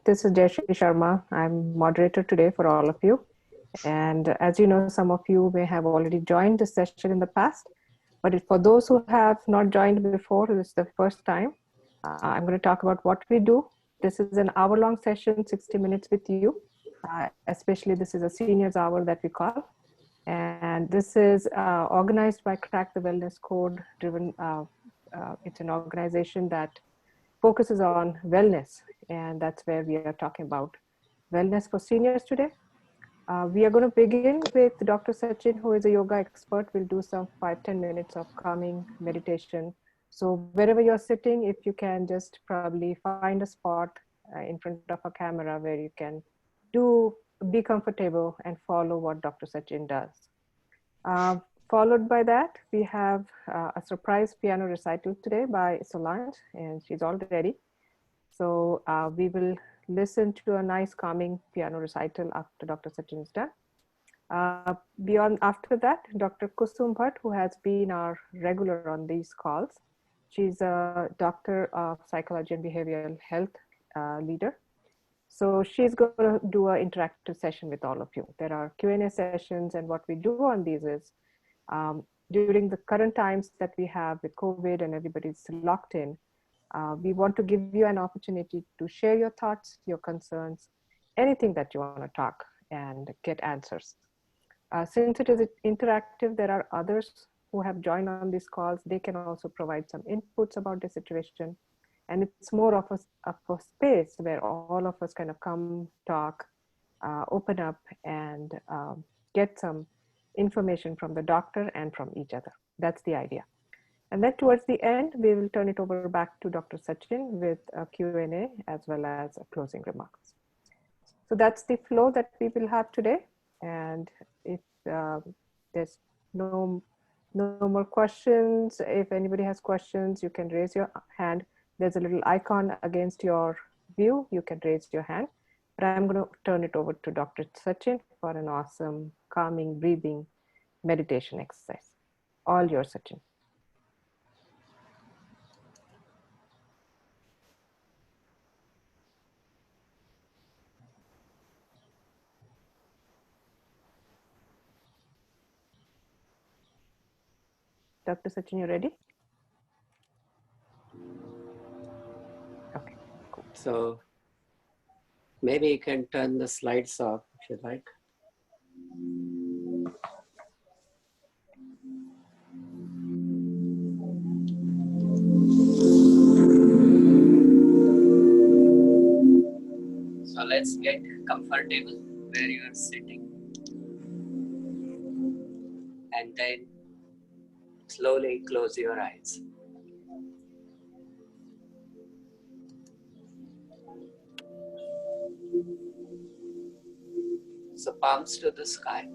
This is Jayashree Sharma. I'm moderator today for all of you. And as you know, some of you may have already joined this session in the past, but for those who have not joined before, this is the first time, I'm going to talk about what we do. This is an hour-long session, 60 minutes with you. Especially this is a seniors hour that we call. And this is organized by Crack the Wellness Code driven. It's an organization that focuses on wellness, and that's where we are talking about wellness for seniors today. We are going to begin with Dr. Sachin, who is a yoga expert. We'll do some 5-10 minutes of calming meditation. So wherever you're sitting, if you can just probably find a spot in front of a camera where you can be comfortable and follow what Dr. Sachin does. Uh, Followed by that, we have a surprise piano recital today by Solange, and she's all ready. So we will listen to a nice calming piano recital after Dr. Sachin is done. Beyond after that, Dr. Kusum Bhatt, who has been our regular on these calls. She's a doctor of psychology and behavioral health leader. So she's going to do an interactive session with all of you. There are Q&A sessions, and what we do on these is during the current times that we have with COVID and everybody's locked in, we want to give you an opportunity to share your thoughts, your concerns, anything that you want to talk and get answers. Since it is interactive, there are others who have joined on these calls. They can also provide some inputs about the situation. And it's more of a space where all of us kind of come, talk, open up, and get some information from the doctor and from each other. That's the idea. And then towards the end, we will turn it over back to Dr. Sachin with a Q&A as well as closing remarks. So that's the flow that we will have today. And if there's no more questions, if anybody has questions, you can raise your hand. There's a little icon against your view. You can raise your hand. But I'm going to turn it over to Dr. Sachin for an awesome calming breathing meditation exercise. All yours, Sachin. Dr. Sachin, you ready? Okay, cool. So maybe you can turn the slides off if you like. So let's get comfortable where you are sitting. And then slowly close your eyes. So palms to the sky,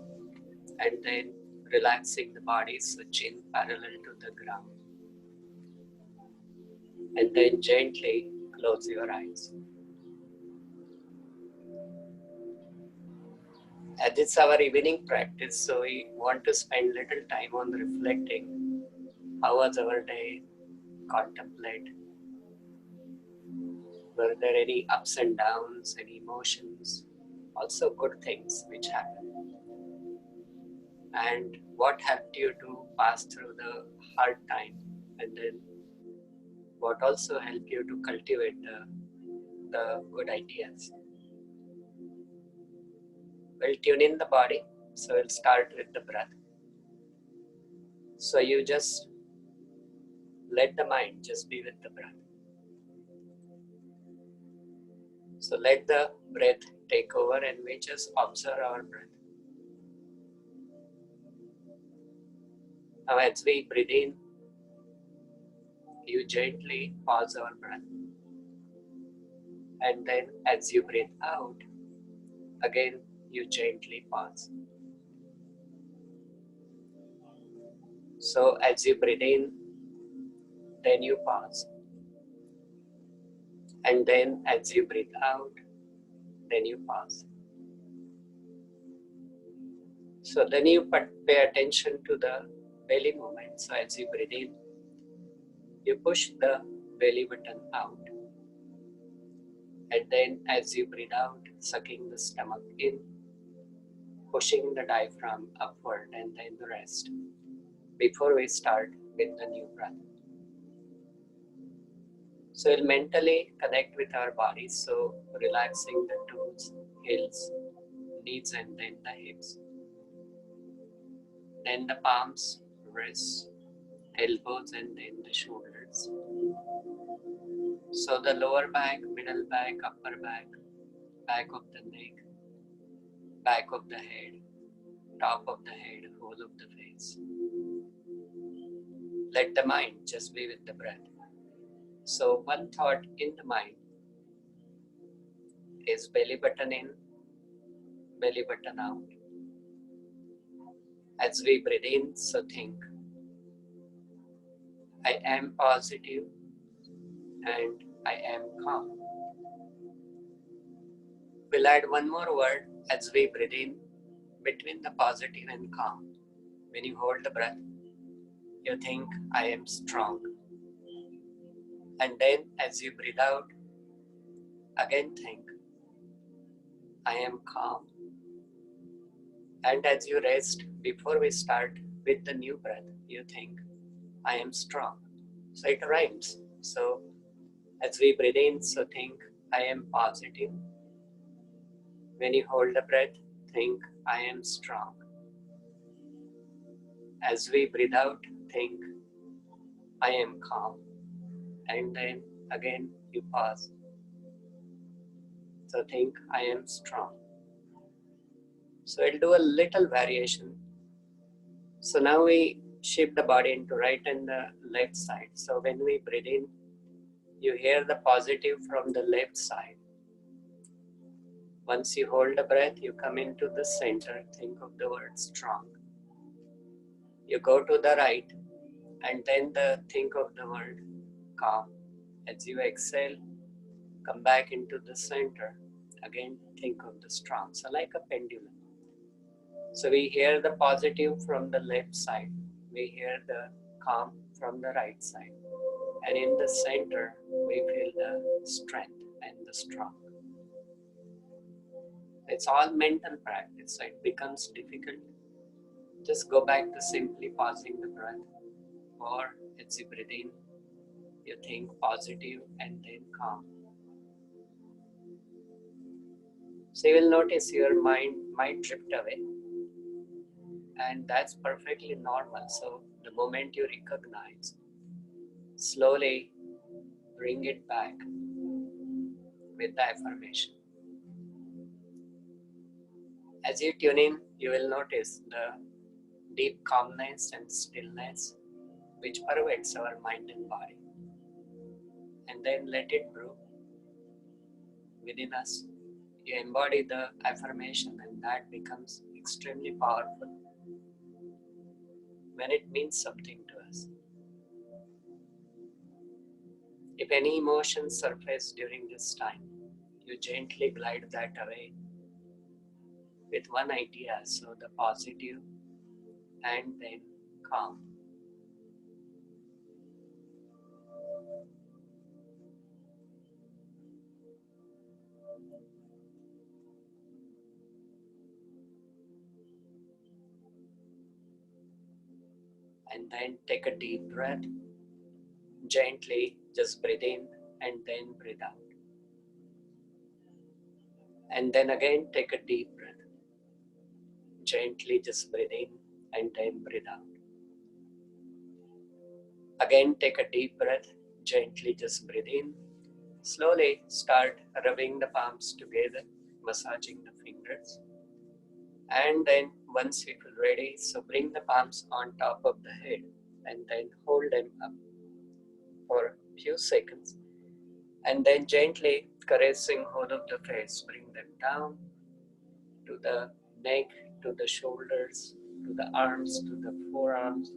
and then relaxing the body so chin parallel to the ground. And then gently close your eyes. As it's our evening practice, so we want to spend little time on reflecting how was our day, contemplate. Were there any ups and downs, any emotions, also good things which happened? And what helped you to pass through the hard time, and then what also helped you to cultivate the good ideas? We'll tune in the body, so we'll start with the breath. So you just let the mind just be with the breath. So let the breath take over and we just observe our breath. Now as we breathe in, you gently pause our breath. And then as you breathe out, again you gently pause. So as you breathe in, then you pause. And then as you breathe out, then you pause. So then you pay attention to the belly movement. So as you breathe in, you push the belly button out. And then as you breathe out, sucking the stomach in, pushing the diaphragm upward, and then the rest. Before we start with the new breath. So we'll mentally connect with our bodies, so relaxing the toes, heels, knees, and then the hips. Then the palms, wrists, elbows, and then the shoulders. So the lower back, middle back, upper back, back of the neck, back of the head, top of the head, whole of the face. Let the mind just be with the breath. So one thought in the mind is belly button in, belly button out. As we breathe in, so think, I am positive and I am calm. We'll add one more word as we breathe in between the positive and calm. When you hold the breath, you think, I am strong. And then as you breathe out, again think, I am calm. And as you rest, before we start with the new breath, you think, I am strong. So it rhymes. So as we breathe in, so think, I am positive. When you hold the breath, think, I am strong. As we breathe out, think, I am calm. And then again you pause. So think, I am strong. So I'll do a little variation. So now we shift the body into right and the left side. So when we breathe in, you hear the positive from the left side. Once you hold the breath, you come into the center. Think of the word strong. You go to the right and then think of the word calm. As you exhale, come back into the center. Again, think of the strong. So like a pendulum. So we hear the positive from the left side. We hear the calm from the right side. And in the center, we feel the strength and the strong. It's all mental practice, so it becomes difficult. Just go back to simply pausing the breath. Or as you breathe in, you think positive and then calm. So you will notice your mind might drift away. And that's perfectly normal. So the moment you recognize, slowly bring it back with the affirmation. As you tune in, you will notice the deep calmness and stillness which pervades our mind and body. And then let it brew within us. You embody the affirmation and that becomes extremely powerful when it means something to us. If any emotions surface during this time, you gently glide that away with one idea, so the positive and then calm. And then take a deep breath. Gently just breathe in and then breathe out. And then again take a deep breath. Gently just breathe in and then breathe out. Again take a deep breath. Gently just breathe in. Slowly start rubbing the palms together, massaging the fingers. And then once you feel ready, so bring the palms on top of the head and then hold them up for a few seconds. And then gently caressing whole of the face, bring them down to the neck, to the shoulders, to the arms, to the forearms,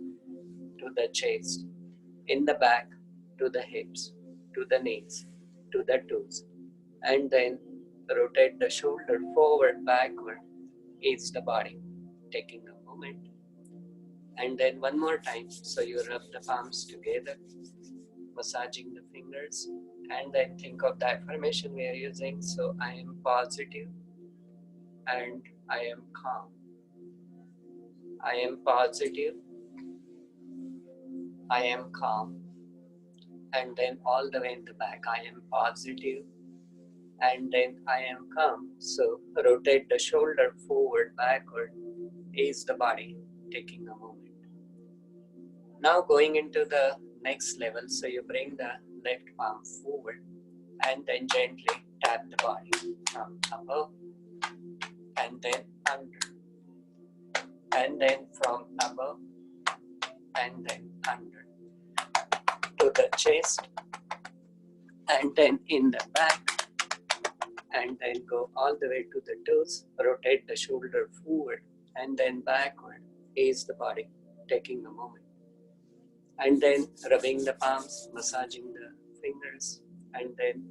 to the chest, in the back, to the hips, to the knees, to the toes. And then rotate the shoulder forward, backward, ease the body, taking a moment. And then one more time, so you rub the palms together, massaging the fingers, And then think of the affirmation we are using. So I am positive and I am calm. I am positive, I am calm. And then all the way in the back, I am positive and then I am calm. So rotate the shoulder forward, backward, ease the body, taking a moment. Now going into the next level, so you bring the left palm forward and then gently tap the body from above and then under, and then from above and then under to the chest and then in the back, and then go all the way to the toes, rotate the shoulder forward and then backward, ease the body, taking a moment. And then rubbing the palms, massaging the fingers, and then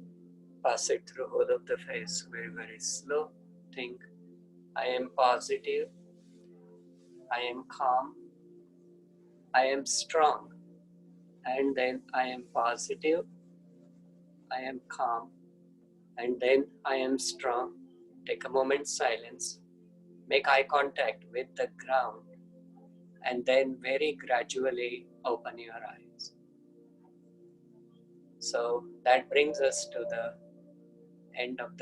pass it through whole of the face very, very slow. Think, I am positive, I am calm, I am strong, and then I am positive, I am calm, and then I am strong. Take a moment's silence, make eye contact with the ground, and then very gradually open your eyes. So that brings us to the end of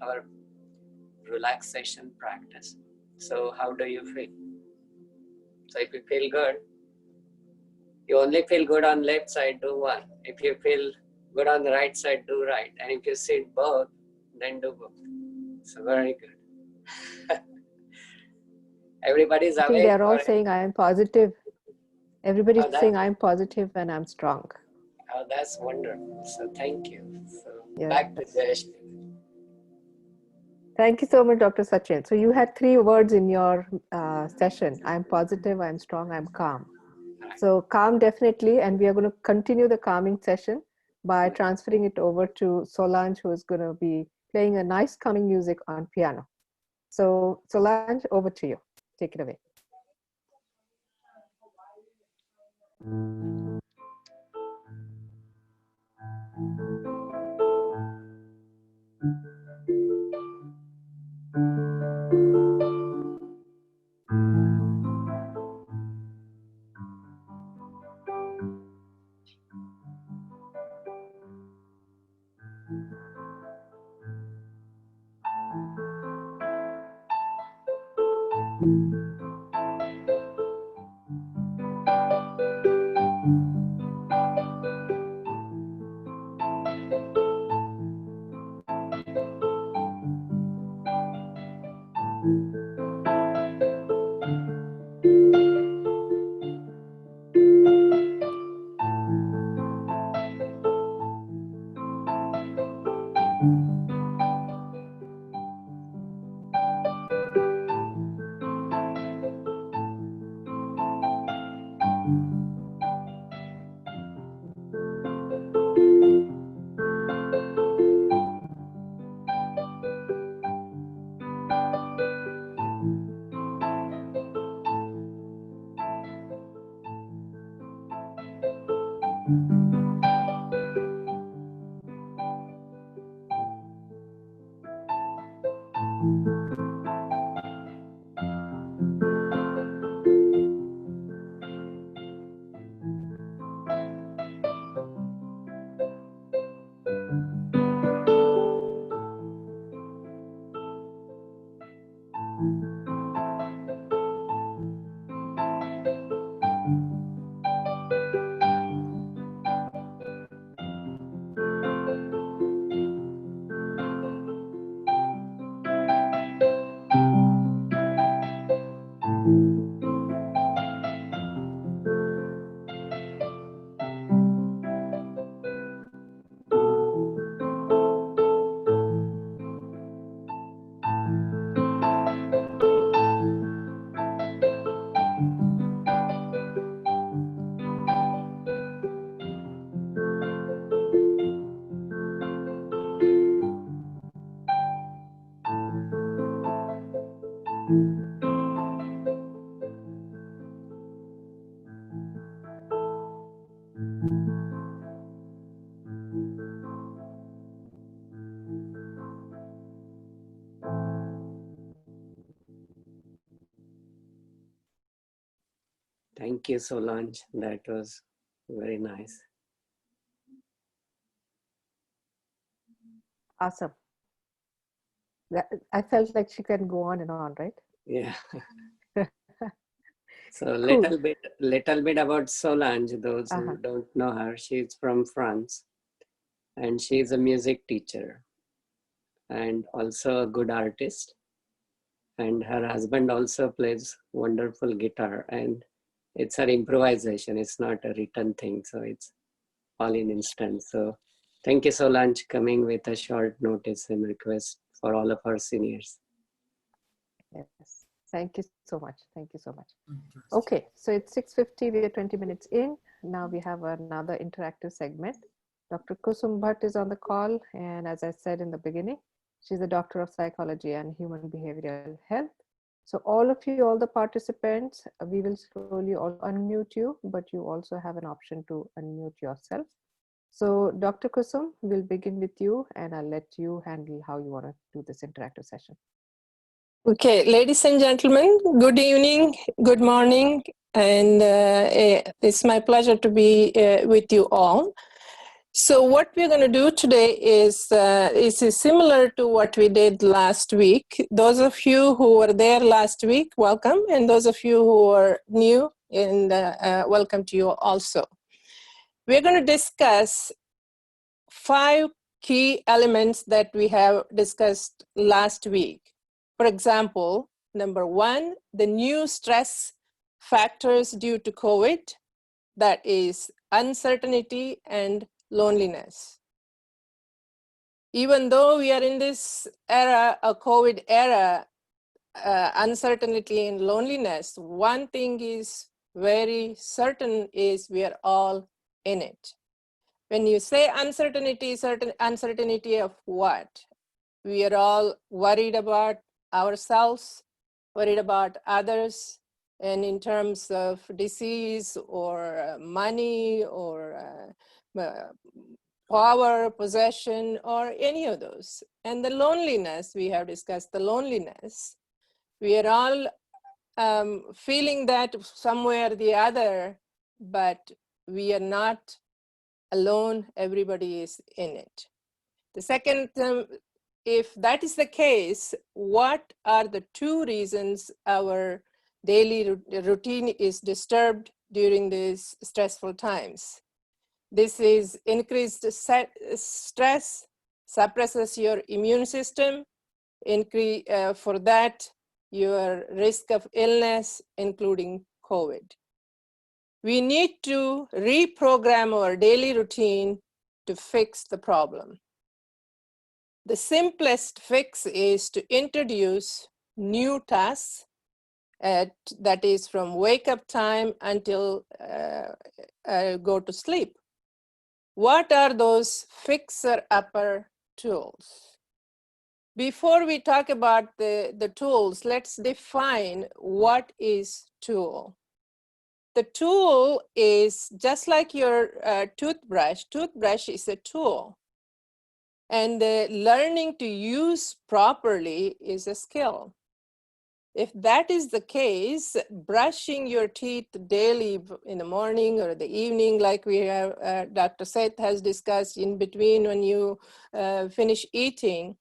our relaxation practice. So how do you feel? So if you feel good, you only feel good on left side, do one. If you feel good on the right side, do right. And if you sit both, then do both. So very good. Everybody's I think awake. they're all saying I am positive. Everybody's Oh, saying I am positive and I'm strong. Oh, that's wonderful. So thank you. So Yes. back to Jayesh. Thank you so much, Dr. Sachin. So you had 3 words in your session. I'm positive, I'm strong, I'm calm. So calm definitely, and we are going to continue the calming session by transferring it over to Solange, who is going to be playing a nice calming music on piano. So Solange, over to you. Take it away. Thank you, Solange. That was very nice. Awesome. I felt like she can go on and on, right? Yeah. So Cool. little bit about Solange, those Uh-huh. who don't know her. She's from France and she's a music teacher and also a good artist. And her husband also plays wonderful guitar, and it's her improvisation. It's not a written thing, so it's all in instant. So thank you, Solange, coming with a short notice and request for all of our seniors. Yes. Thank you so much. Thank you so much. Okay, so it's 6:50. We are 20 minutes in. Now we have another interactive segment. Dr. Kusum Bhatt is on the call, and as I said in the beginning, she's a doctor of psychology and human behavioral health. So all of you, all the participants, we will slowly all unmute you, but you also have an option to unmute yourself. So Dr. Kusum, we'll begin with you, and I'll let you handle how you want to do this interactive session. Okay, ladies and gentlemen, good evening, good morning, and it's my pleasure to be with you all. So what we're going to do today is similar to what we did last week. Those of you who were there last week, welcome, and those of you who are new, and welcome to you also. We're going to discuss 5 key elements that we have discussed last week. For example, number 1, the new stress factors due to COVID, that is uncertainty and loneliness. Even though we are in this era, a COVID era, uncertainty and loneliness, one thing is very certain is we are all in it. When you say uncertainty, uncertainty of what? We are all worried about ourselves, worried about others, and in terms of disease or money or power, possession, or any of those. And the loneliness, we have discussed the loneliness. We are all feeling that somewhere or the other, but we are not alone, everybody is in it. The second, if that is the case, what are the 2 reasons our daily routine is disturbed during these stressful times? This is increased stress, suppresses your immune system, for that, your risk of illness, including COVID. We need to reprogram our daily routine to fix the problem. The simplest fix is to introduce new tasks that is from wake up time until go to sleep. What are those fixer-upper tools? Before we talk about the tools, let's define what is tool. The tool is just like your toothbrush. Toothbrush is a tool. And learning to use properly is a skill. If that is the case, brushing your teeth daily in the morning or the evening, like we have, Dr. Seth has discussed in between when you finish eating,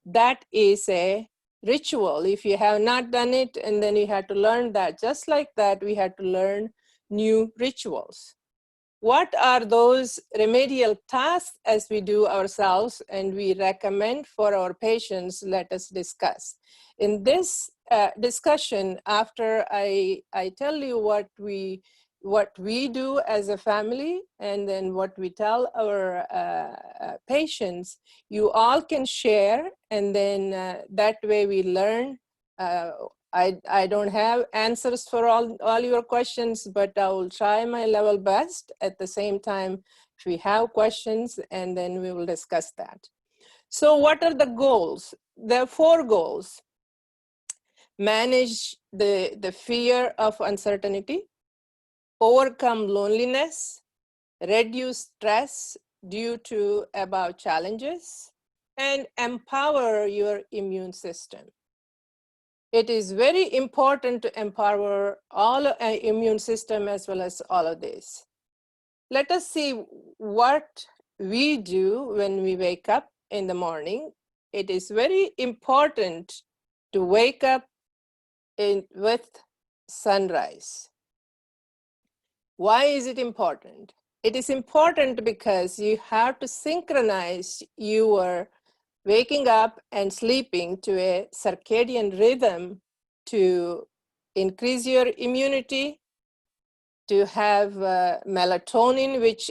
that is a ritual. If you have not done it and then you had to learn that, just like that, we had to learn new rituals. What are those remedial tasks as we do ourselves and we recommend for our patients? Let us discuss. In this discussion, after I tell you what we do as a family and then what we tell our patients, you all can share, and then that way we learn. I don't have answers for all your questions, but I will try my level best. At the same time, if we have questions, and then we will discuss that. So what are the goals? There are 4 goals. Manage the fear of uncertainty, overcome loneliness, reduce stress due to above challenges, and empower your immune system. it is very important to empower all immune system as well as all of this. Let us see what we do when we wake up in the morning. It is very important to wake up with sunrise. Why is it important? It is important because you have to synchronize your waking up and sleeping to a circadian rhythm to increase your immunity, to have melatonin, which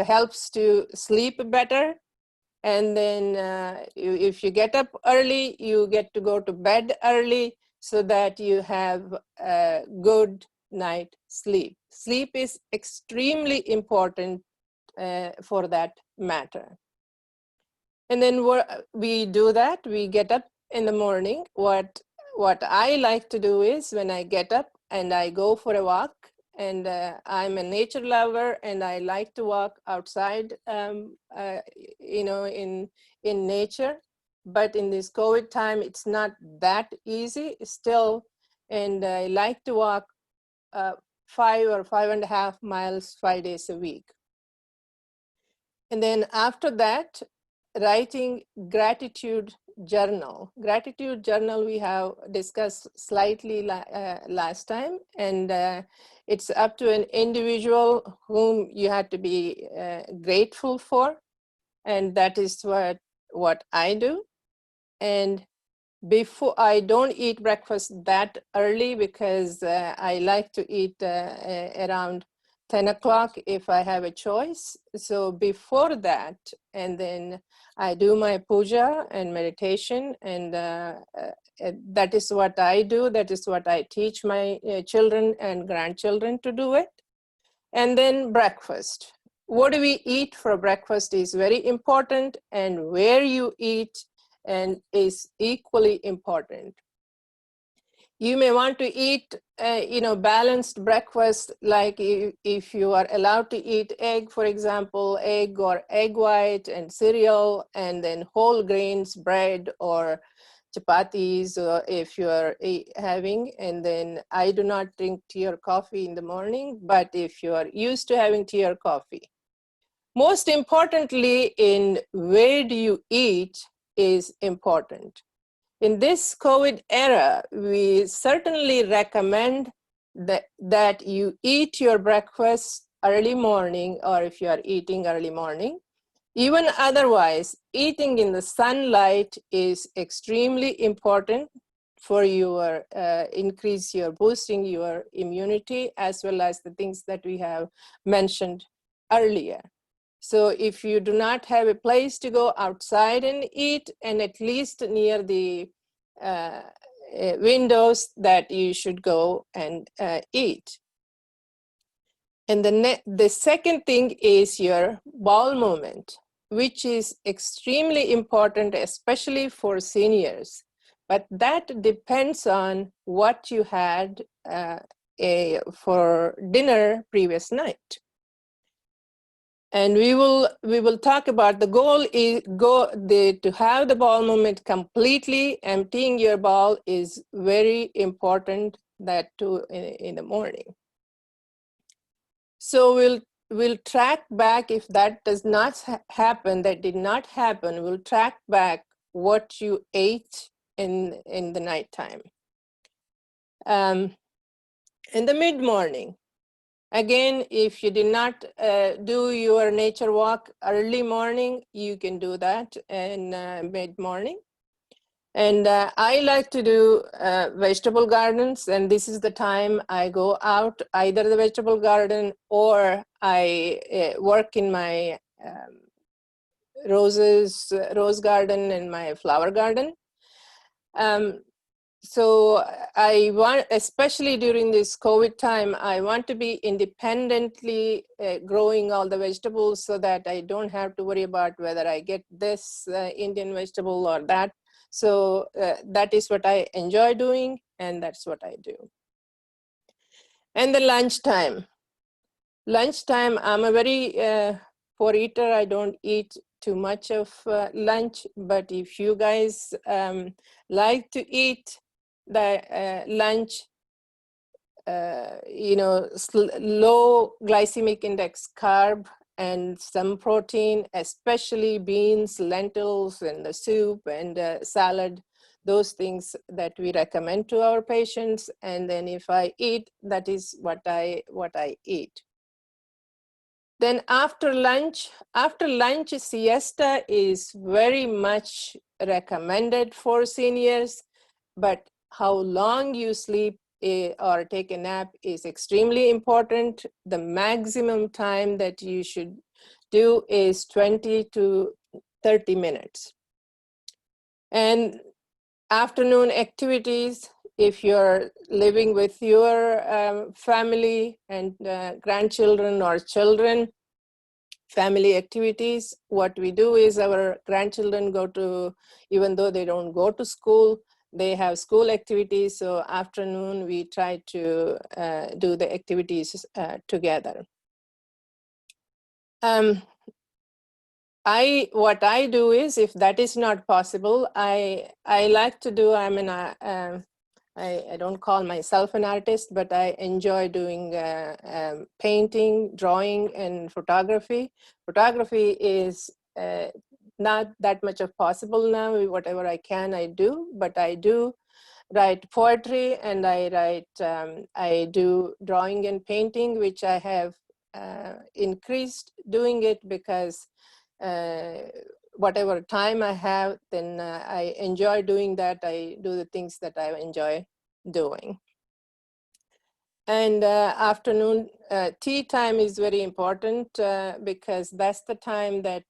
helps to sleep better. And then if you get up early, you get to go to bed early so that you have a good night sleep. Sleep is extremely important for that matter. And then we do that, we get up in the morning. What I like to do is when I get up and I go for a walk, and I'm a nature lover and I like to walk outside, you know, in nature. But in this COVID time, it's not that easy still. And I like to walk 5 or 5.5 miles 5 days a week. And then after that, writing gratitude journal. Gratitude journal we have discussed slightly last time, and it's up to an individual whom you have to be grateful for, and that is what I do. And before, I don't eat breakfast that early because I like to eat around 10 o'clock if I have a choice. So before that, and then I do my puja and meditation, and that is what I do. That is what I teach my children and grandchildren to do it. And then breakfast. What do we eat for breakfast is very important, and where you eat and is equally important. You may want to eat, you know, balanced breakfast, like if you are allowed to eat egg, for example, egg or egg white and cereal, and then whole grains, bread or chapatis, or if you are having, and then I do not drink tea or coffee in the morning, but if you are used to having tea or coffee. Most importantly, in where do you eat is important. In this COVID era, we certainly recommend that you eat your breakfast early morning, or if you are eating early morning. Even otherwise, eating in the sunlight is extremely important for your boosting your immunity, as well as the things that we have mentioned earlier. So if you do not have a place to go outside and eat, and at least near the windows, that you should go and eat. And the second thing is your bowel movement, which is extremely important, especially for seniors. But that depends on what you had for dinner previous night. And we will talk about the goal is to have the bowel movement completely. Emptying your bowel is very important, that too in the morning. So we'll track back if that does not happen, that did not happen. We'll track back what you ate in the nighttime. In the mid-morning. Again, if you did not do your nature walk early morning, you can do that in mid-morning. And I like to do vegetable gardens, and this is the time I go out, either the vegetable garden or I work in my rose garden and my flower garden. So I want, especially during this COVID time, I want to be independently growing all the vegetables so that I don't have to worry about whether I get this Indian vegetable or that. So that is what I enjoy doing, and that's what I do. And the lunchtime. Lunchtime, I'm a very poor eater. I don't eat too much of lunch, but if you guys like to eat, the lunch, low glycemic index carb and some protein, especially beans, lentils, and the soup and salad, those things that we recommend to our patients. And then if I eat, that is what I eat. Then after lunch, siesta is very much recommended for seniors, but how long you sleep or take a nap is extremely important. The maximum time that you should do is 20 to 30 minutes. And afternoon activities, if you're living with your family and grandchildren or children, family activities, what we do is our grandchildren go to, even though they don't go to school, they have school activities. So afternoon, we try to do the activities together. What I do is, if that is not possible, I like to do, I don't call myself an artist, but I enjoy doing painting, drawing, and photography. Photography is not that much of possible now. Whatever I can, I do, but I do write poetry, and I do drawing and painting, which I have increased doing it because whatever time I have, then I enjoy doing that. I do the things that I enjoy doing. And afternoon tea time is very important because that's the time that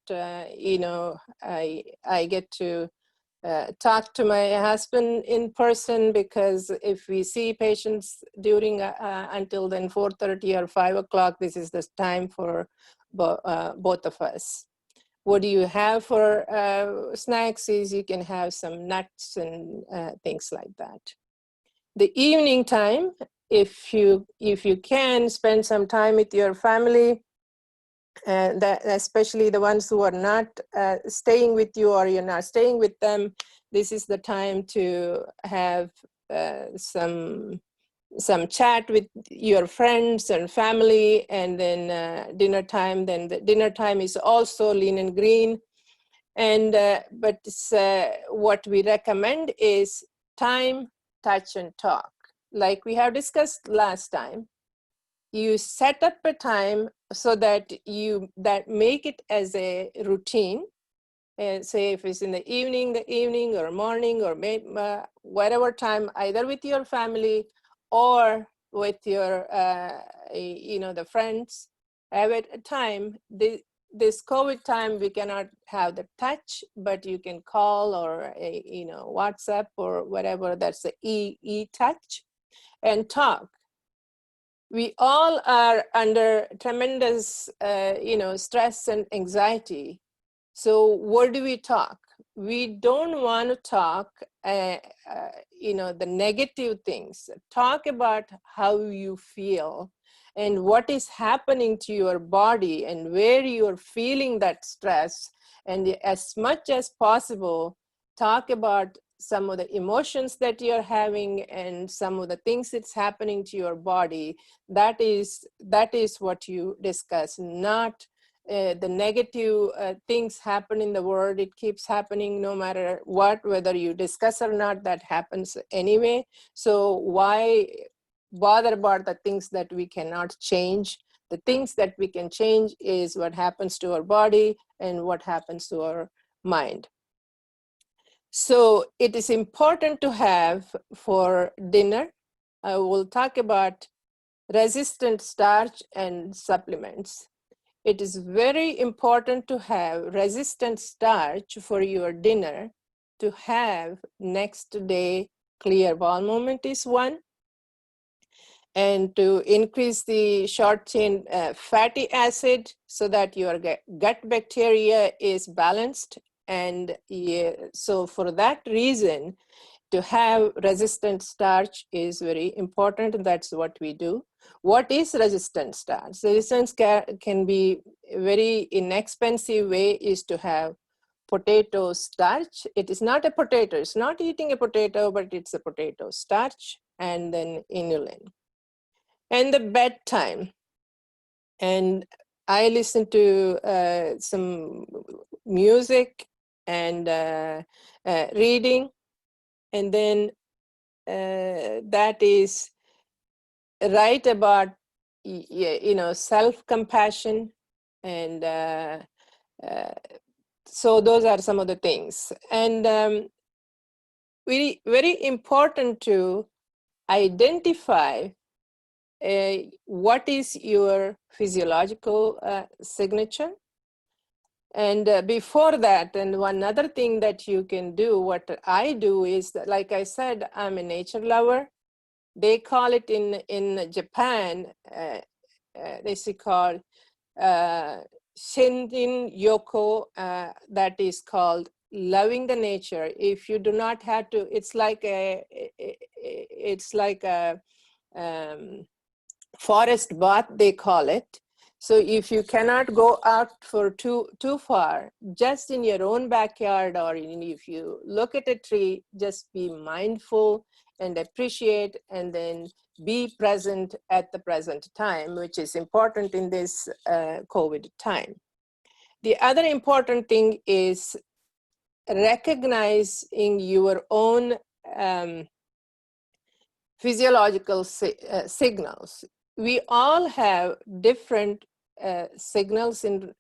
I get to talk to my husband in person, because if we see patients during until then 4:30 or 5 o'clock, this is the time for both of us. What do you have for snacks is you can have some nuts and things like that. The evening time, if you can spend some time with your family, and especially the ones who are not staying with you or you're not staying with them, this is the time to have some chat with your friends and family. And then dinner time, then the dinner time is also lean and green. And but what we recommend is time, touch, and talk. Like we have discussed last time, you set up a time so that make it as a routine. And say if it's in the evening or morning or whatever time, either with your family or with your the friends, have it a time. This COVID time, we cannot have the touch, but you can call or WhatsApp or whatever. That's the e-touch, and talk. We all are under tremendous stress and anxiety. So what do we talk? We don't want to talk the negative things. Talk about how you feel and what is happening to your body and where you're feeling that stress. And as much as possible, talk about some of the emotions that you're having and some of the things that's happening to your body. That is what you discuss, not the negative things happen in the world. It keeps happening no matter what, whether you discuss or not, that happens anyway. So why bother about the things that we cannot change? The things that we can change is what happens to our body and what happens to our mind. So it is important to have for dinner, I will talk about resistant starch and supplements. It is very important to have resistant starch for your dinner. To have next day clear bowel movement is one, and to increase the short chain fatty acid so that your gut bacteria is balanced. And so for that reason, to have resistant starch is very important, and that's what we do. What is resistant starch? Resistance can be a very inexpensive way is to have potato starch. It is not a potato. It's not eating a potato, but it's a potato starch, and then inulin. And the bedtime. And I listen to some music and reading, and then that is right about self-compassion, and so those are some of the things. And very, very important to identify what is your physiological signature. And before that, and one other thing that you can do, what I do is that, like I said, I'm a nature lover. They call it in Japan, this is called Shinrin Yoko, that is called loving the nature. If you do not have to, it's like a forest bath, they call it. So if you cannot go out for too far, just in your own backyard, or if you look at a tree, just be mindful and appreciate, and then be present at the present time, which is important in this COVID time. The other important thing is recognizing your own physiological signals. We all have different signals in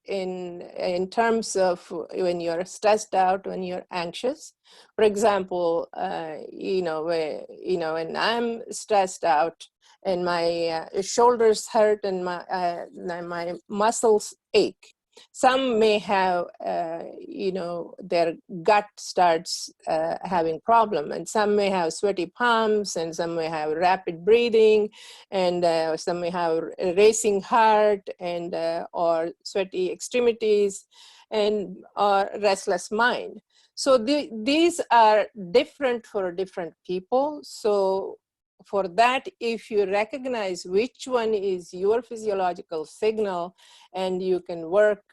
terms of when you're stressed out, when you're anxious. For example, when I'm stressed out and my shoulders hurt and my muscles ache. Some may have, their gut starts having problem, and some may have sweaty palms, and some may have rapid breathing, and some may have racing heart, and or sweaty extremities, and or restless mind. So these are different for different people. So for that, if you recognize which one is your physiological signal, and you can work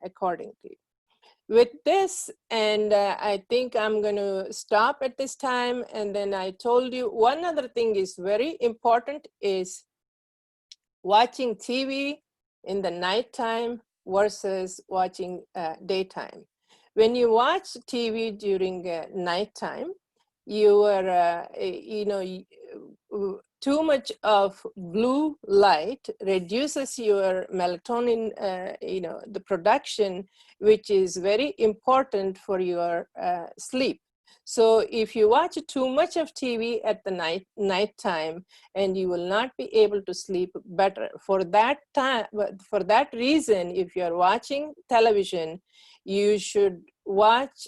accordingly. With this, and I think I'm going to stop at this time. And then I told you one other thing is very important is watching TV in the nighttime versus watching daytime. When you watch TV during nighttime, you are, too much of blue light reduces your melatonin, the production, which is very important for your sleep. So if you watch too much of TV at the nighttime, and you will not be able to sleep better. For that reason, if you're watching television, you should watch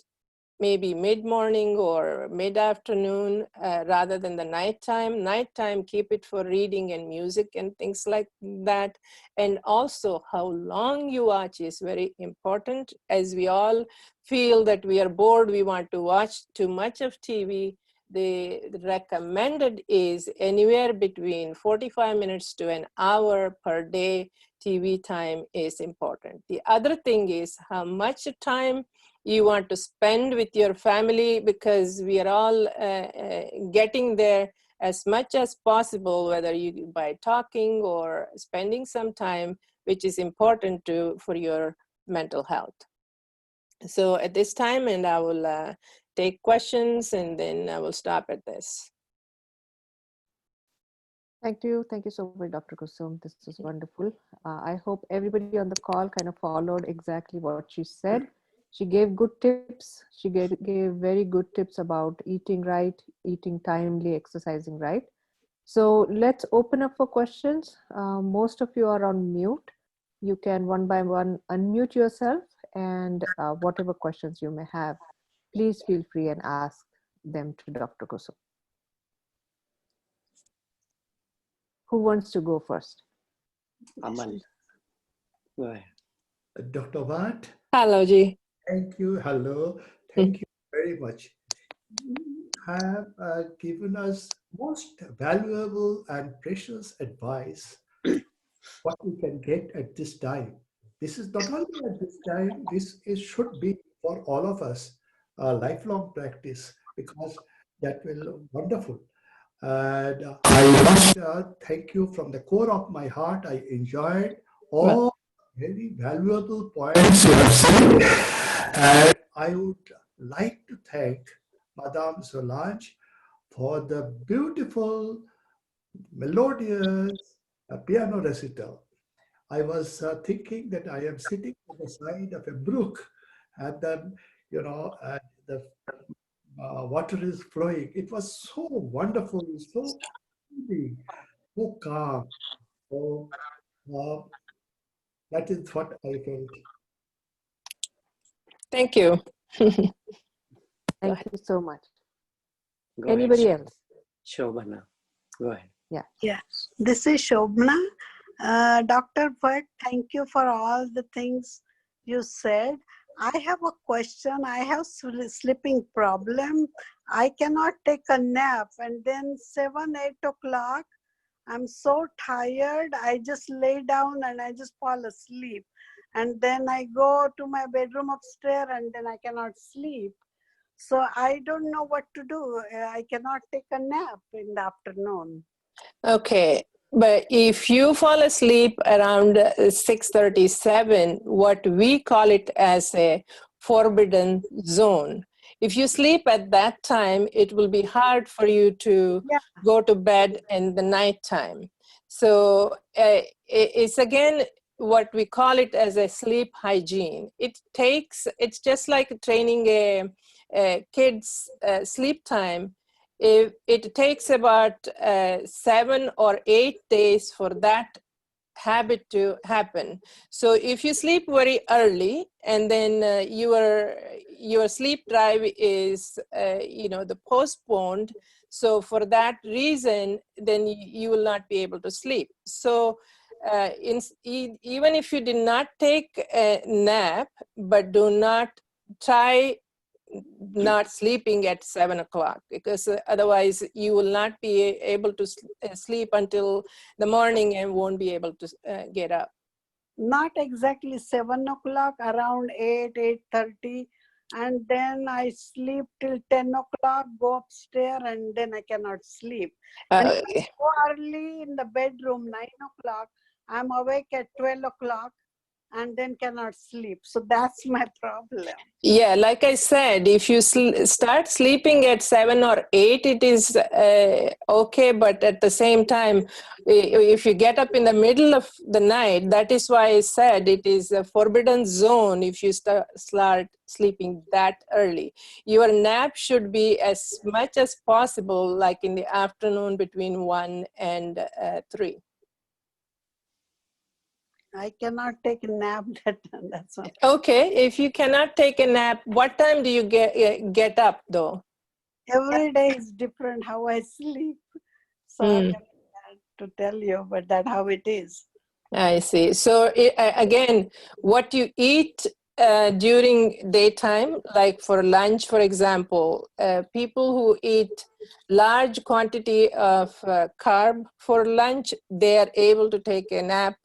maybe mid-morning or mid-afternoon rather than the nighttime. Nighttime, keep it for reading and music and things like that. And also how long you watch is very important. As we all feel that we are bored, we want to watch too much of TV, the recommended is anywhere between 45 minutes to an hour per day. TV time is important. The other thing is how much time you want to spend with your family, because we are all getting there as much as possible, whether you by talking or spending some time, which is important for your mental health. So at this time, and I will take questions, and then I will stop at this. Thank you so much, Dr. Kusum. This is wonderful. I hope everybody on the call kind of followed exactly what she said. She gave good tips. She gave very good tips about eating right, eating timely, exercising right. So let's open up for questions. Most of you are on mute. You can one by one unmute yourself, and whatever questions you may have, please feel free and ask them to Dr. Kusum. Who wants to go first? Amal. Go ahead. Dr. Bhatt. Hello, Ji. Thank you. Hello. Thank you very much. You have given us most valuable and precious advice what we can get at this time. This is not only at this time, should be for all of us a lifelong practice, because that will wonderful. And I must thank you from the core of my heart. I enjoyed Well, all very valuable points you have said. And I would like to thank Madame Solange for the beautiful, melodious piano recital. I was thinking that I am sitting on the side of a brook, and then, the water is flowing. It was so wonderful, so soothing, so calm. So uh, that is what I felt. thank you. Thank you so much. Go Anybody ahead, else? Shobhana. Go ahead. Yeah, this is Shobna. Dr. Bhatt, thank you for all the things you said. I have a question. I have sleeping problem. I cannot take a nap, and then 7, 8 o'clock, I'm so tired. I just lay down and I just fall asleep. And then I go to my bedroom upstairs and then I cannot sleep. So I don't know what to do. I cannot take a nap in the afternoon. Okay, but if you fall asleep around 6:37, what we call it as a forbidden zone. If you sleep at that time, it will be hard for you to Yeah. go to bed in the nighttime. So it's again what we call it as a sleep hygiene. It's just like training a kid's sleep time. If it takes about 7 or 8 days for that habit to happen. So if you sleep very early and then your sleep drive is the postponed, so for that reason then you will not be able to sleep. So even if you did not take a nap, but do not try not sleeping at 7 o'clock, because otherwise you will not be able to sleep until the morning and won't be able to get up. Not exactly 7 o'clock, around 8, 8:30. And then I sleep till 10 o'clock, go upstairs, and then I cannot sleep. And if I go early in the bedroom, 9 o'clock, I'm awake at 12 o'clock and then cannot sleep. So that's my problem. Yeah, like I said, if you start sleeping at 7 or 8, it is okay. But at the same time, if you get up in the middle of the night, that is why I said it is a forbidden zone if you start sleeping that early. Your nap should be as much as possible, like in the afternoon between 1 and 3. I cannot take a nap that time. That's all. Okay, if you cannot take a nap, what time do you get up though? Every day is different how I sleep. So I'm not to tell you, but that's how it is. I see. So again, what you eat during daytime, like for lunch, for example, people who eat large quantity of carb for lunch, they are able to take a nap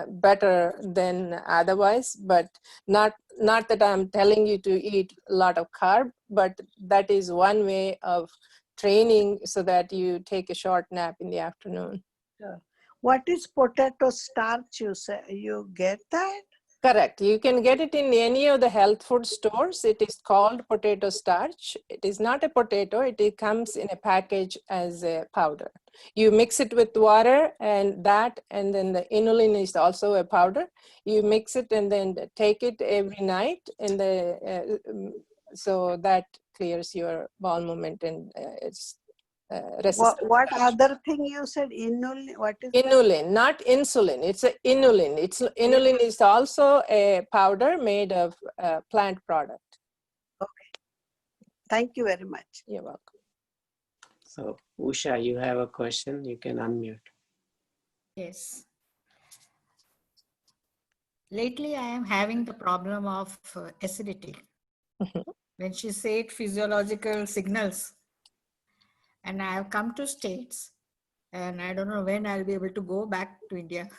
better than otherwise. But not that I'm telling you to eat a lot of carb, but that is one way of training so that you take a short nap in the afternoon. Sure. What is potato starch? You say you get that? Correct. You can get it in any of the health food stores. It is called potato starch. It is not a potato. It comes in a package as a powder. You mix it with water and then the inulin is also a powder. You mix it and then take it every night, and so that clears your bowel movement and it's resistant. What other thing you said? Inulin? What is Inulin, not insulin. It's a inulin. Inulin is also a powder made of plant product. Okay. Thank you very much. You're welcome. So, Usha, you have a question? You can unmute. Yes. Lately, I am having the problem of acidity. When she said physiological signals, and I have come to States, and I don't know when I'll be able to go back to India.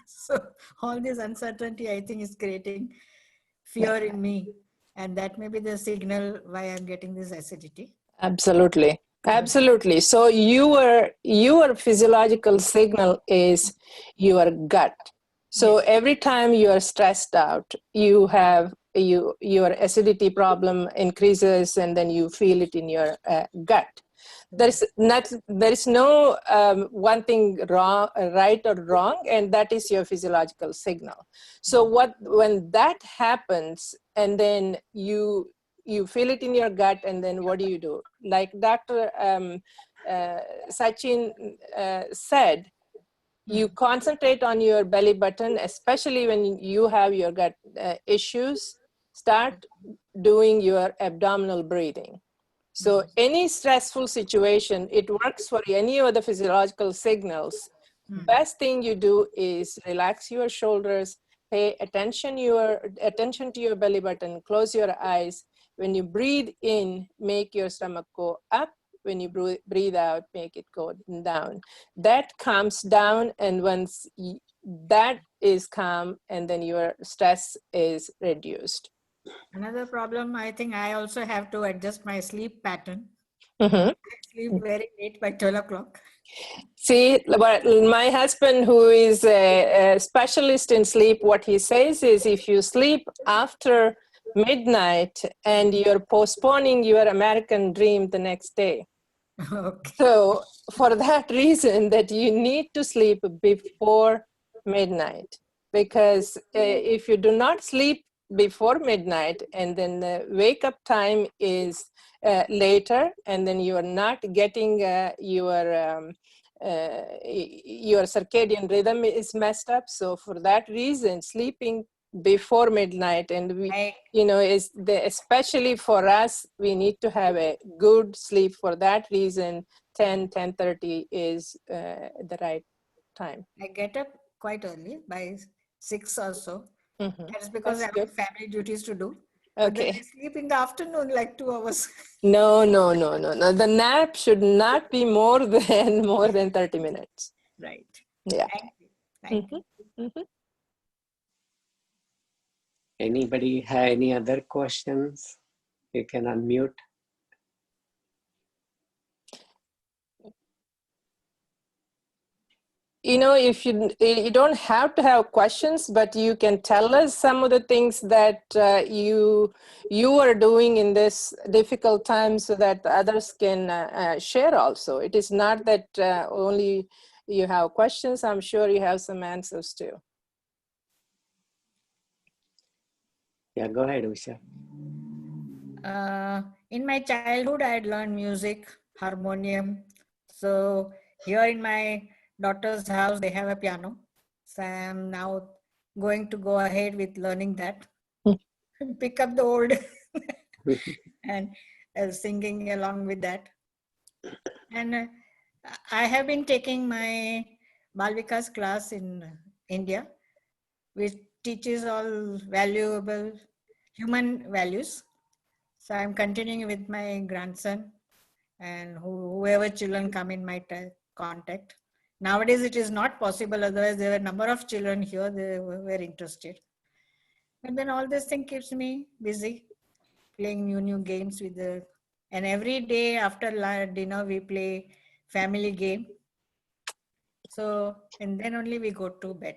So all this uncertainty, I think, is creating fear in me. And that may be the signal why I'm getting this acidity. Absolutely. Absolutely. So your physiological signal is your gut. So Yes. every time you are stressed out, you have your acidity problem increases, and then you feel it in your gut. There is no one thing wrong, right or wrong, and that is your physiological signal. So when that happens, and then you feel it in your gut, and then what do? Like Dr. Sachin said, you concentrate on your belly button, especially when you have your gut issues. Start doing your abdominal breathing. So any stressful situation, it works for any of the physiological signals. Best thing you do is relax your shoulders, pay attention to your belly button, close your eyes. When you breathe in, make your stomach go up. When you breathe out, make it go down. That calms down, and once that is calm, and then your stress is reduced. Another problem, I think I also have to adjust my sleep pattern. Mm-hmm. I sleep very late by 12 o'clock. See, my husband, who is a specialist in sleep, what he says is if you sleep after midnight and you're postponing your American dream the next day. Okay. So for that reason that you need to sleep before midnight, because if you do not sleep before midnight and then the wake up time is later, and then you are not getting your circadian rhythm is messed up. So for that reason, sleeping before midnight, and especially for us, we need to have a good sleep. For that reason, 10:30 is the right time. I get up quite early by 6 or so. Mm-hmm. That's because That's I have good. family duties to do. But then I Okay. sleep in the afternoon like 2 hours. No. The nap should not be more than 30 minutes. Right. Yeah. Thank you. Thank you. Mm-hmm. Anybody have any other questions? You can unmute. If you don't have to have questions, but you can tell us some of the things that you are doing in this difficult time, so that others can share also. It is not that only you have questions. I'm sure you have some answers too. Yeah, go ahead, Usha. In my childhood, I had learned music, harmonium. So here in my daughter's house, they have a piano. So I'm now going to go ahead with learning that. Pick up the old and singing along with that. And I have been taking my Bal Vikas class in India, which teaches all valuable human values. So I'm continuing with my grandson and whoever children come in my contact. Nowadays, it is not possible. Otherwise, there were a number of children here. They were interested. But then all this thing keeps me busy, playing new games with the. And every day after dinner, we play family game. So, and then only we go to bed.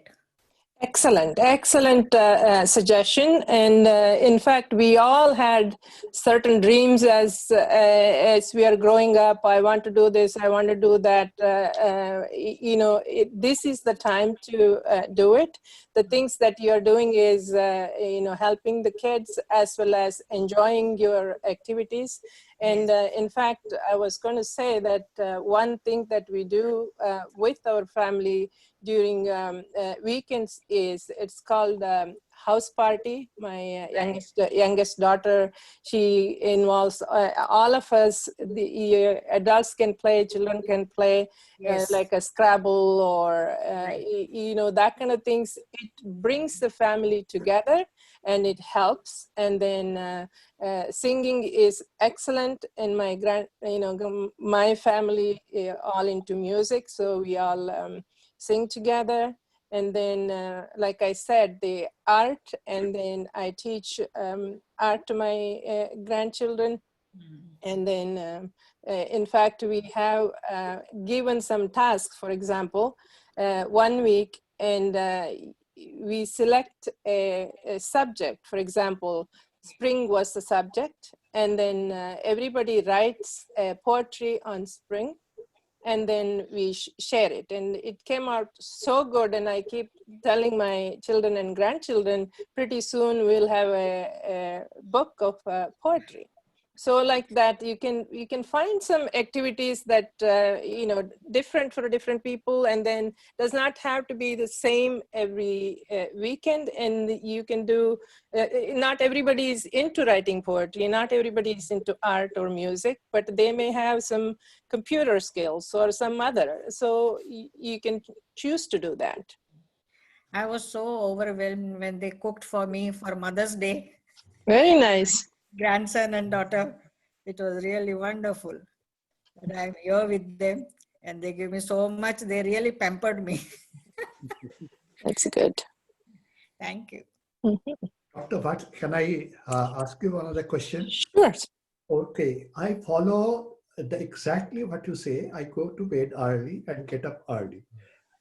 Excellent suggestion. And in fact, we all had certain dreams as we are growing up. I want to do this, I want to do that. This is the time to do it. The things that you're doing is helping the kids as well as enjoying your activities. And in fact, I was going to say that one thing that we do with our family during weekends is it's called house party. My youngest daughter, she involves all of us. The adults can play, children can play, like a Scrabble or that kind of things. It brings the family together and it helps. And then singing is excellent. And my family all into music, so we all sing together. And then, like I said, the art, and then I teach art to my grandchildren. And then, in fact, we have given some tasks, for example, 1 week, and we select a subject. For example, spring was the subject, and then everybody writes poetry on spring, and then we share it. And it came out so good, and I keep telling my children and grandchildren, pretty soon we'll have a book of poetry. So like that, you can find some activities that different for different people, and then does not have to be the same every weekend. And you can do. Not everybody is into writing poetry. Not everybody is into art or music, but they may have some computer skills or some other. So you can choose to do that. I was so overwhelmed when they cooked for me for Mother's Day. Very nice. Grandson and daughter. It was really wonderful. And I'm here with them, and they give me so much. They really pampered me. That's good. Thank you. Dr. Bhatt, can I ask you another question? Sure. Okay, I follow exactly what you say. I go to bed early and get up early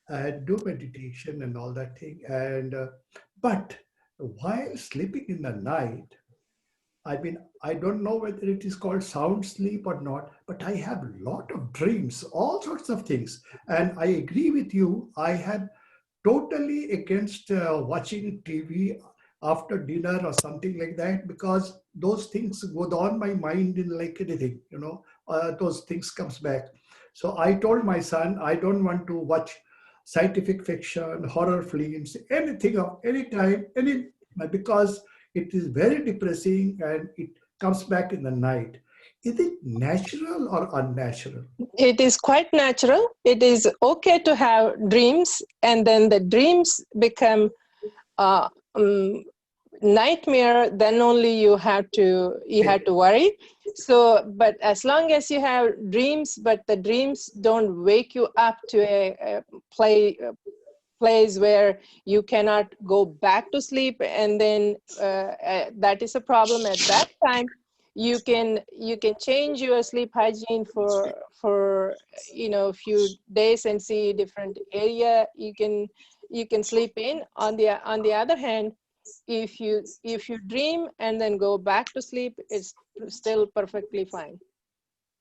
and do meditation and all that thing. And but while sleeping in the night, I mean, I don't know whether it is called sound sleep or not, but I have a lot of dreams, all sorts of things. And I agree with you. I had totally against watching TV after dinner or something like that, because those things go on my mind in like anything, those things comes back. So I told my son, I don't want to watch scientific fiction, horror films, anything of any time, because it is very depressing and it comes back in the night. Is it natural or unnatural? It is quite natural. It is okay to have dreams, and then the dreams become nightmare. Then only you have to worry. So, but as long as you have dreams, but the dreams don't wake you up to a place where you cannot go back to sleep, and then that is a problem. At that time, you can change your sleep hygiene for a few days and see different area you can sleep in. On the other hand, if you dream and then go back to sleep, it's still perfectly fine.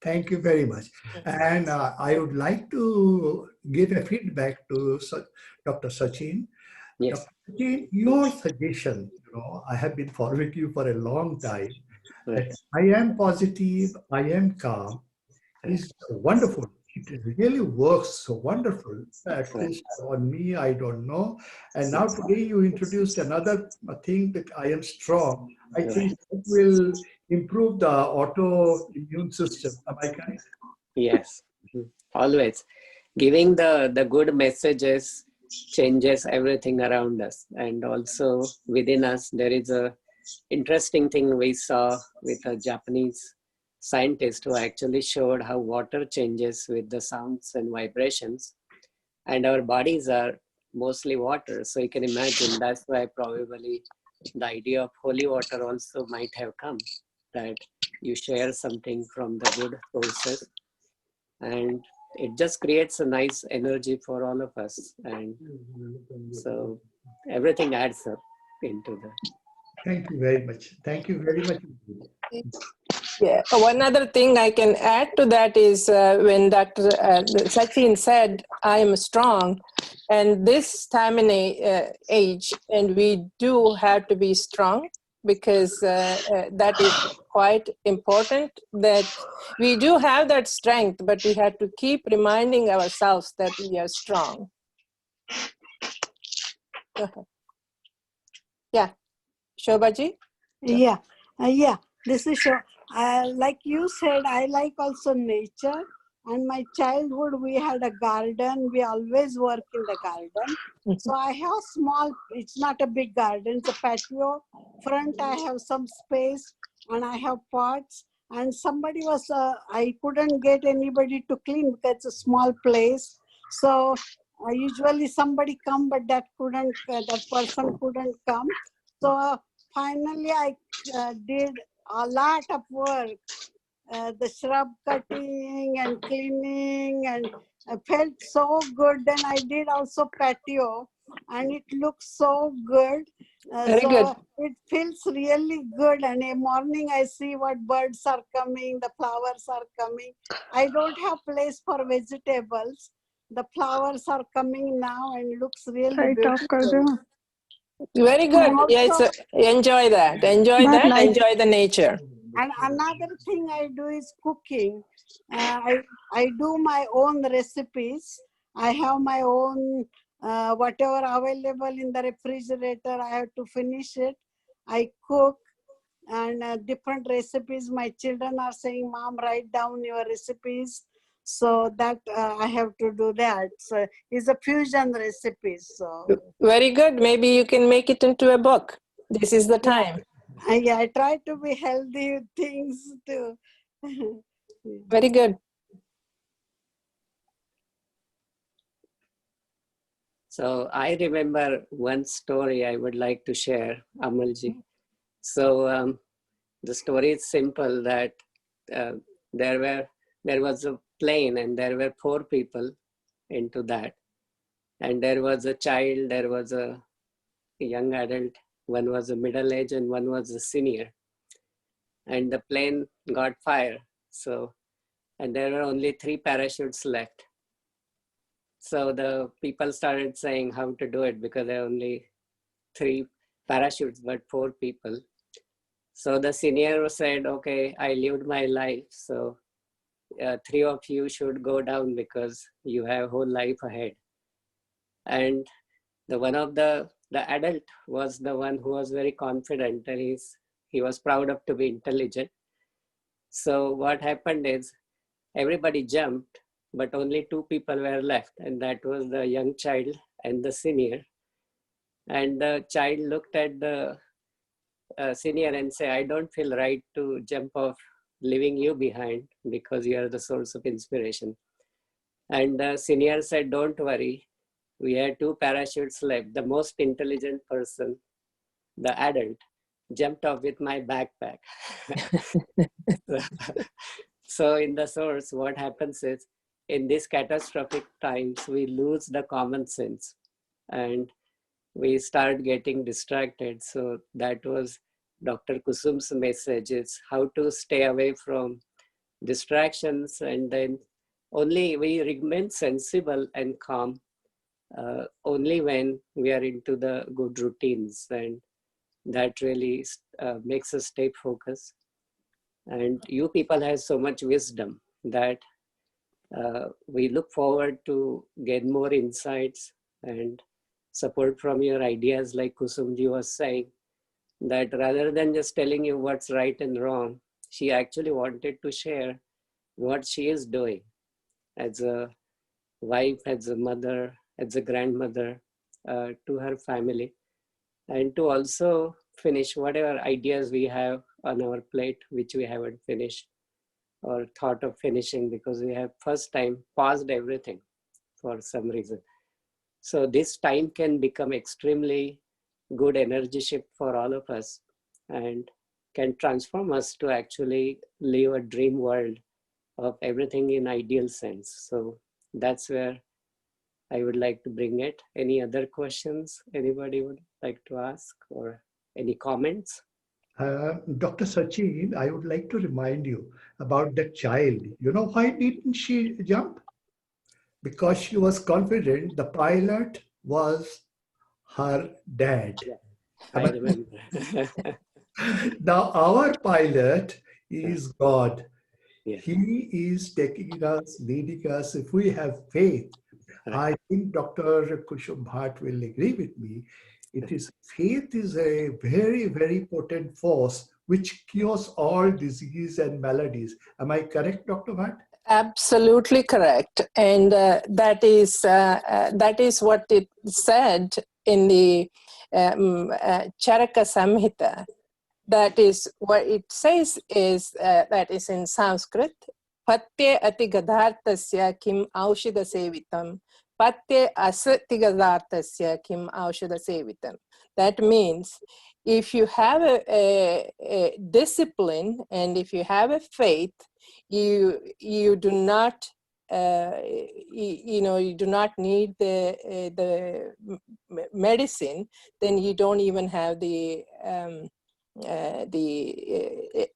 Thank you very much. And I would like to give a feedback to Dr. Sachin. Yes. Dr. Sachin, your suggestion, I have been following you for a long time. Right. That I am positive, I am calm, is wonderful. It really works so wonderful. At least on me, I don't know. And now today you introduced another thing, that I am strong. I think it will improve the autoimmune system. Am I correct? Yes, always. Giving the good messages changes everything around us. And also within us, there is a interesting thing we saw with a Japanese scientist who actually showed how water changes with the sounds and vibrations. And our bodies are mostly water. So you can imagine that's why probably the idea of holy water also might have come, that you share something from the good sources, and it just creates a nice energy for all of us. And so everything adds up into that. Thank you very much. Thank you very much. Yeah, one other thing I can add to that is when Dr. Sachin said, I am strong, and this time in age, and we do have to be strong, because that is quite important, that we do have that strength, but we have to keep reminding ourselves that we are strong. Go ahead. Yeah, Shobhaji? Yeah, this is sure. Like you said, I like also nature. And my childhood, we had a garden. We always work in the garden. So I have small, it's not a big garden, it's a patio. Front, I have some space, and I have pots. And somebody was, I couldn't get anybody to clean because it's a small place. So Usually somebody come, but that person couldn't come. So finally I did a lot of work, the shrub cutting and cleaning, and I felt so good. Then I did also patio, and it looks so good. Very good. It feels really good. And in morning I see what birds are coming, the flowers are coming. I don't have place for vegetables. The flowers are coming now and looks really beautiful. Very good. And Yes, also, enjoy that. Enjoy that. Enjoy the nature. and another thing I do is cooking. I do my own recipes. I have my own whatever available in the refrigerator. I have to finish it. I cook, and different recipes. My children are saying, "Mom, write down your recipes." So that I have to do that. So it's a fusion recipe. So Very good. Maybe you can make it into a book. This is the time. I try to be healthy things too. Very good. So I remember one story I would like to share, Amalji. So the story is simple, that there was a plane and there were 4 people into that. And there was a child, there was a young adult, one was a middle age and one was a senior. And the plane got fire. And there were only 3 parachutes left. So the people started saying how to do it, because there are only 3 parachutes, but 4 people. So the senior said, okay, I lived my life. So 3 of you should go down because you have whole life ahead. And the adult was the one who was very confident, and he was proud of to be intelligent. So what happened is everybody jumped, but only 2 people were left, and that was the young child and the senior. And the child looked at the senior and said, I don't feel right to jump off, leaving you behind, because you are the source of inspiration. And the senior said, don't worry, we had 2 parachutes left. The most intelligent person, the adult, jumped off with my backpack. So in the source, what happens is, in these catastrophic times, we lose the common sense and we start getting distracted. So that was Dr. Kusum's message, is how to stay away from distractions, and then only we remain sensible and calm only when we are into the good routines, and that really makes us stay focused. And you people have so much wisdom that we look forward to get more insights and support from your ideas, like Kusumji was saying, that rather than just telling you what's right and wrong, she actually wanted to share what she is doing as a wife, as a mother, as a grandmother to her family, and to also finish whatever ideas we have on our plate, which we haven't finished or thought of finishing, because we have first time paused everything for some reason. So this time can become extremely good energy shift for all of us, and can transform us to actually live a dream world of everything in ideal sense. So that's where I would like to bring it. Any other questions anybody would like to ask, or any comments? Dr. Sachin, I would like to remind you about that child. You know why didn't she jump? Because she was confident the pilot was her dad. Yeah, I remember. Now our pilot is God. Yeah. He is taking us, leading us. If we have faith, Right. I think Dr. Kusum Bhatt will agree with me. Faith is a very, very potent force which cures all disease and maladies. Am I correct, Dr. Bhatt? Absolutely correct. And that is what it said in the Charaka Samhita. That is what it says is, that is in Sanskrit, Patye ati gadhartasya kim aushida sevitam patye asatigadartasya kim aushadha sevitam. That means if you have a discipline and if you have a faith, you do not you do not need the medicine, then you don't even have the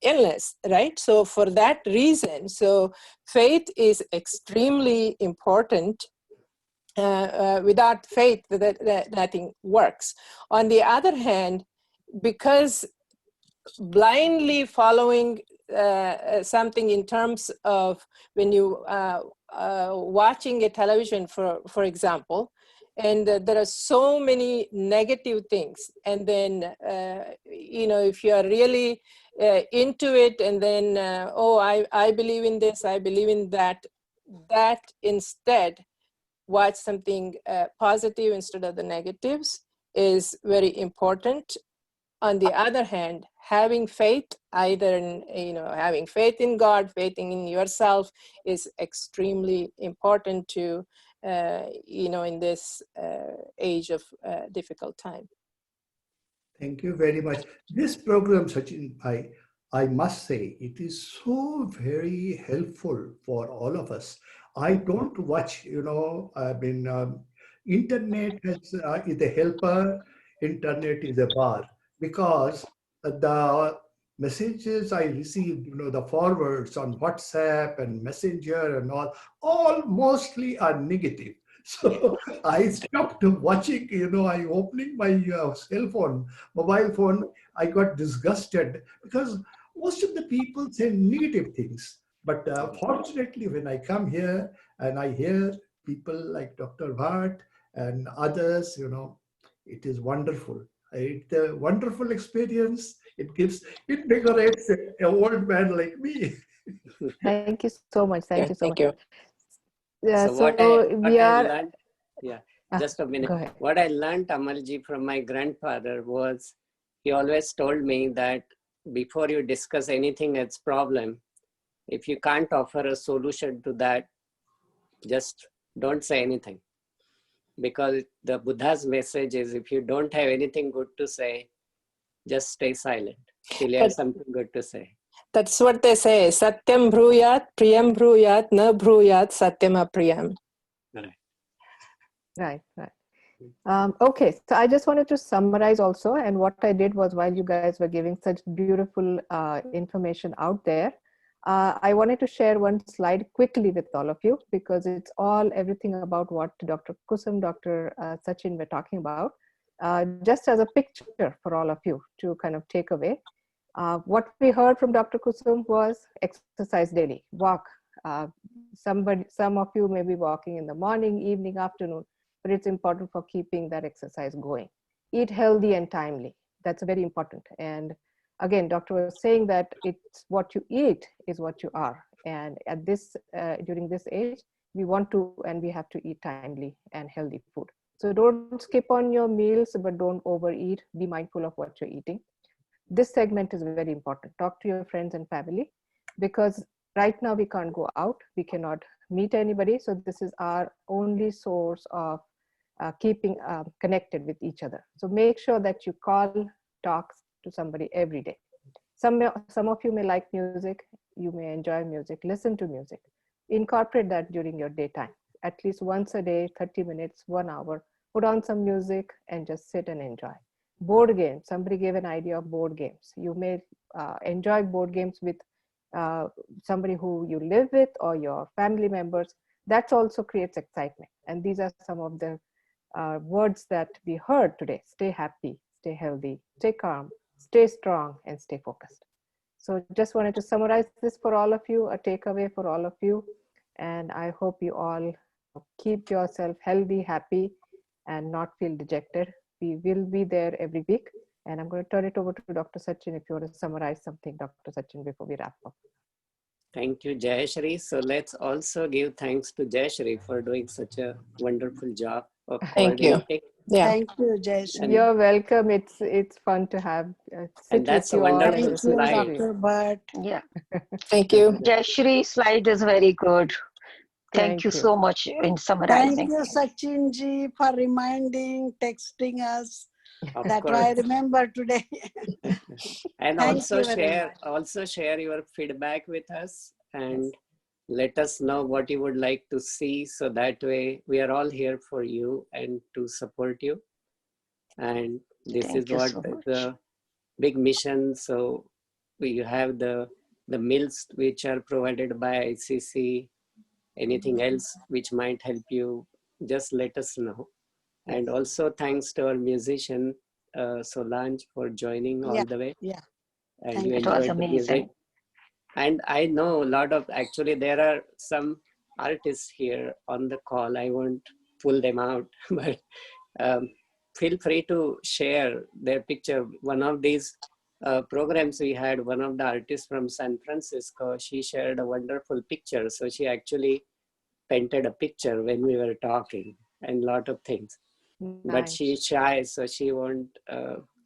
illness, right? So for that reason, so faith is extremely important. Without faith, nothing works. On the other hand, because blindly following something in terms of when you watching a television, for example, and there are so many negative things, and then if you are really into it, and then I believe in this, I believe in that instead watch something positive instead of the negatives is very important. On the other hand, having faith, either in having faith in God, faith in yourself, is extremely important to in this age of difficult time. Thank you very much. This program, Sachin, I must say, it is so very helpful for all of us. I don't watch, internet is a helper, internet is a bar, because the messages I received, the forwards on WhatsApp and Messenger and all mostly are negative. So I stopped watching, I opening my mobile phone, I got disgusted because most of the people say negative things. But fortunately, when I come here and I hear people like Dr. Bhatt and others, it is wonderful. It's a wonderful experience. It invigorates an old man like me. Thank you so much. Thank you so much. Thank you. Yeah, So what I learned, just a minute. Go ahead. What I learned, Amalji, from my grandfather was he always told me that before you discuss anything as problem, if you can't offer a solution to that, just don't say anything. Because the Buddha's message is, if you don't have anything good to say, just stay silent till you have something good to say. That's what they say. Satyam bruyat, priyam bruyat, na bruyat, satyam apriyam. Right. Okay, so I just wanted to summarize also, and what I did was, while you guys were giving such beautiful information out there, I wanted to share one slide quickly with all of you, because it's everything about what Dr. Kusum, Dr. Sachin were talking about, just as a picture for all of you to kind of take away. What we heard from Dr. Kusum was exercise daily, walk. Some of you may be walking in the morning, evening, afternoon, but it's important for keeping that exercise going. Eat healthy and timely. That's very important. And again, doctor was saying that it's what you eat is what you are. And at this, during this age, we want to, and we have to eat timely and healthy food. So don't skip on your meals, but don't overeat. Be mindful of what you're eating. This segment is very important. Talk to your friends and family, because right now we can't go out. We cannot meet anybody. So this is our only source of keeping connected with each other. So make sure that you call, talk to somebody every day. Some of you may like music. You may enjoy music. Listen to music. Incorporate that during your daytime. At least once a day, 30 minutes, 1 hour. Put on some music and just sit and enjoy. Board games. Somebody gave an idea of board games. You may enjoy board games with somebody who you live with or your family members. That also creates excitement. And these are some of the words that we heard today. Stay happy, stay healthy, stay calm, stay strong, and stay focused. So just wanted to summarize this for all of you, a takeaway for all of you. And I hope you all keep yourself healthy, happy, and not feel dejected. We will be there every week. And I'm going to turn it over to Dr. Sachin if you want to summarize something, Dr. Sachin, before we wrap up. Thank you, Jayashri. So let's also give thanks to Jayashri for doing such a wonderful job of coordinating. Thank you. Yeah. Thank you, Jayashri. You're welcome. It's fun to have sit that's with a you all. wonderful Thank you, slide. Dr. Bhatt. Yeah. Thank you. Jayashri's slide is very good. Thank you so much in Thank summarizing. you, Sachin ji, for reminding, texting us. Of That course. I remember today. And Thank also you very much. share your feedback with us and let us know what you would like to see, so that way we are all here for you and to support you. And this Thank is you what so much. the big mission. So we have the meals which are provided by ICC. Anything else which might help you, just let us know. And also thanks to our musician Solange for joining all the way. Yeah. And Thank you you. It was enjoyed the music. amazing. And I know a lot of, actually there are some artists here on the call. I won't pull them out, but feel free to share their picture. One of these programs we had, one of the artists from San Francisco, she shared a wonderful picture. So she actually painted a picture when we were talking and a lot of things. But she's shy, so she won't.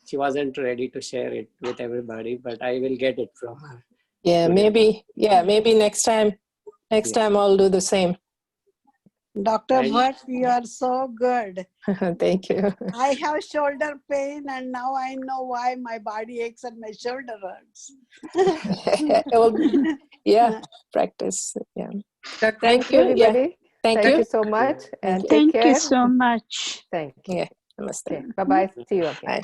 She wasn't ready to share it with everybody. But I will get it from her. Yeah, maybe. Yeah, maybe next time. Next time I'll do the same. Dr. And- Bhatt, you are so good. Thank you. I have shoulder pain and now I know why my body aches and my shoulder hurts. Well, yeah, practice. Yeah. Thank you, Yeah. everybody. Thank Thank you. you so much, and you. take Thank care. you so much. Thank you. Yeah. Namaste. Okay, bye-bye. See you again. Bye.